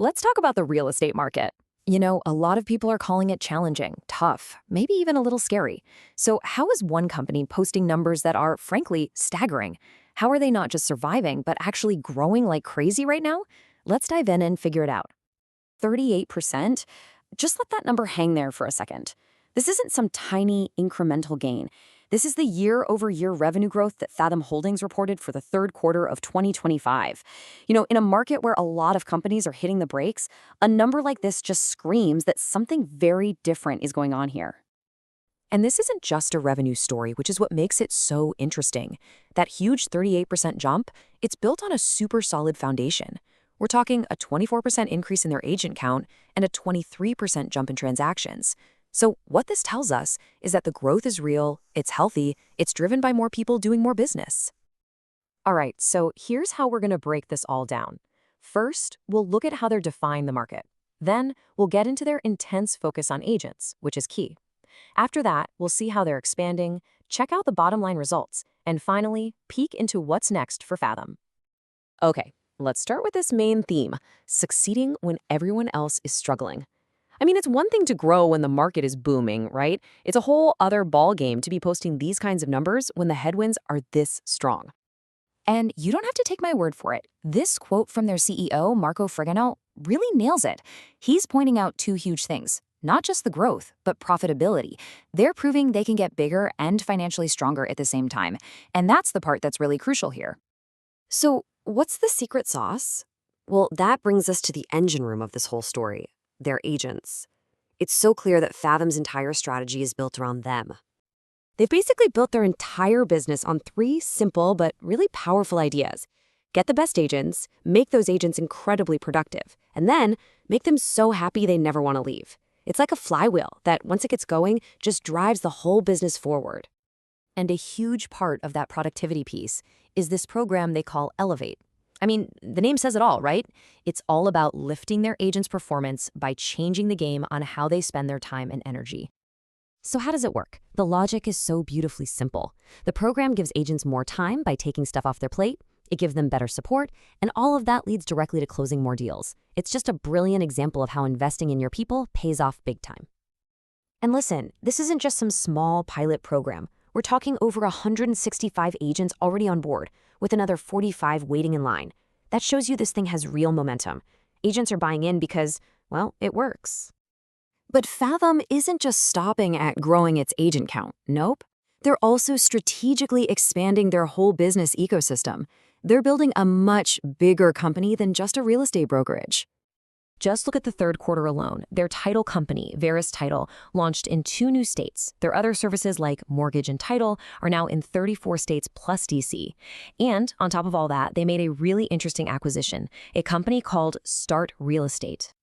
let's talk about the real estate market. A lot of people are calling it challenging, tough, maybe even a little scary. So, how is one company posting numbers that are, frankly, staggering? How are they not just surviving, but actually growing like crazy right now? Let's dive in and figure it out. 38%? Just let that number hang there for a second. This isn't some tiny incremental gain. This is the year-over-year revenue growth that Fathom Holdings reported for the third quarter of 2025. In a market where a lot of companies are hitting the brakes, a number like this just screams that something very different is going on here. And this isn't just a revenue story, which is what makes it so interesting. That huge 38% jump, it's built on a super solid foundation. We're talking a 24% increase in their agent count and a 23% jump in transactions. So what this tells us is that the growth is real, it's healthy, it's driven by more people doing more business. All right, so here's how we're going to break this all down. First, we'll look at how they're defining the market. Then, we'll get into their intense focus on agents, which is key. After that, we'll see how they're expanding, check out the bottom line results, and finally, peek into what's next for Fathom. Okay, let's start with this main theme, succeeding when everyone else is struggling. It's one thing to grow when the market is booming, right? It's a whole other ballgame to be posting these kinds of numbers when the headwinds are this strong. And you don't have to take my word for it. This quote from their CEO, Marco Frigano, really nails it. He's pointing out two huge things, not just the growth, but profitability. They're proving they can get bigger and financially stronger at the same time. And that's the part that's really crucial here. So, what's the secret sauce? Well, that brings us to the engine room of this whole story. Their agents. It's so clear that Fathom's entire strategy is built around them. They've basically built their entire business on three simple but really powerful ideas. Get the best agents, make those agents incredibly productive, and then make them so happy they never want to leave. It's like a flywheel that, once it gets going, just drives the whole business forward. And a huge part of that productivity piece is this program they call Elevate. The name says it all, right? It's all about lifting their agents' performance by changing the game on how they spend their time and energy. So how does it work? The logic is so beautifully simple. The program gives agents more time by taking stuff off their plate, it gives them better support, and all of that leads directly to closing more deals. It's just a brilliant example of how investing in your people pays off big time. And listen, this isn't just some small pilot program. We're talking over 165 agents already on board, with another 45 waiting in line. That shows you this thing has real momentum. Agents are buying in because, well, it works. But Fathom isn't just stopping at growing its agent count. Nope. They're also strategically expanding their whole business ecosystem. They're building a much bigger company than just a real estate brokerage. Just look at the third quarter alone. Their title company, Verus Title, launched in 2 new states. Their other services like mortgage and title are now in 34 states plus DC. And on top of all that, they made a really interesting acquisition, a company called Start Real Estate.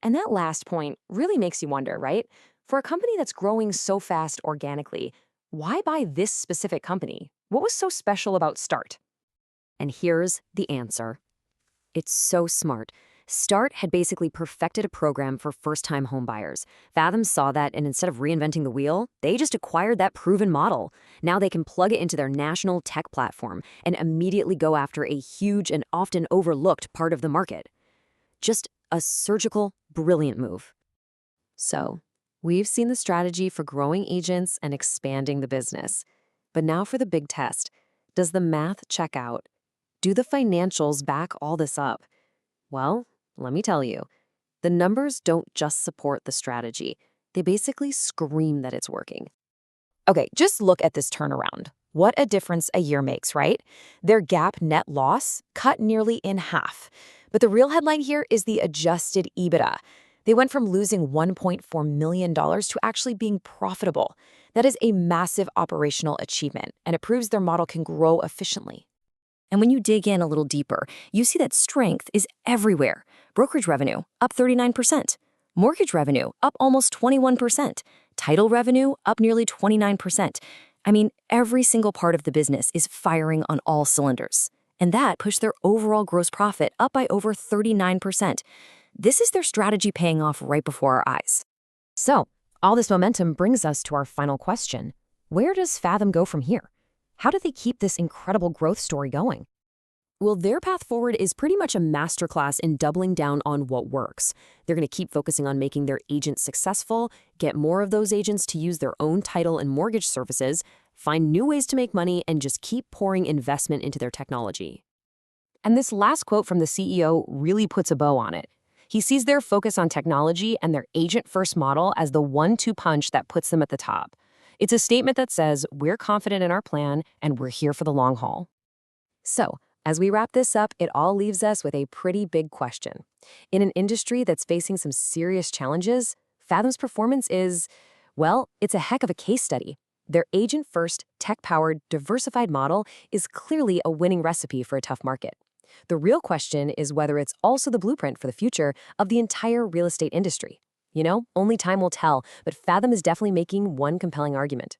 And that last point really makes you wonder, right? For a company that's growing so fast organically, why buy this specific company? What was so special about Start? And here's the answer. It's so smart. Start had basically perfected a program for first-time homebuyers. Fathom saw that, and instead of reinventing the wheel, they just acquired that proven model. Now they can plug it into their national tech platform and immediately go after a huge and often overlooked part of the market. Just a surgical, brilliant move. So, we've seen the strategy for growing agents and expanding the business. But now for the big test. Does the math check out? Do the financials back all this up? Well, let me tell you, the numbers don't just support the strategy. They basically scream that it's working. Okay, just look at this turnaround. What a difference a year makes, right? Their GAAP net loss cut nearly in half. But the real headline here is the adjusted EBITDA. They went from losing $1.4 million to actually being profitable. That is a massive operational achievement, and it proves their model can grow efficiently. And when you dig in a little deeper, you see that strength is everywhere. Brokerage revenue, up 39%. Mortgage revenue, up almost 21%. Title revenue, up nearly 29%. Every single part of the business is firing on all cylinders. And that pushed their overall gross profit up by over 39%. This is their strategy paying off right before our eyes. So, all this momentum brings us to our final question. Where does Fathom go from here? How do they keep this incredible growth story going? Well, their path forward is pretty much a masterclass in doubling down on what works. They're going to keep focusing on making their agents successful, get more of those agents to use their own title and mortgage services, find new ways to make money, and just keep pouring investment into their technology. And this last quote from the CEO really puts a bow on it. He sees their focus on technology and their agent-first model as the one-two punch that puts them at the top. It's a statement that says, we're confident in our plan and we're here for the long haul. So, as we wrap this up, it all leaves us with a pretty big question. In an industry that's facing some serious challenges, Fathom's performance is, well, it's a heck of a case study. Their agent-first, tech-powered, diversified model is clearly a winning recipe for a tough market. The real question is whether it's also the blueprint for the future of the entire real estate industry. Only time will tell, but Fathom is definitely making one compelling argument.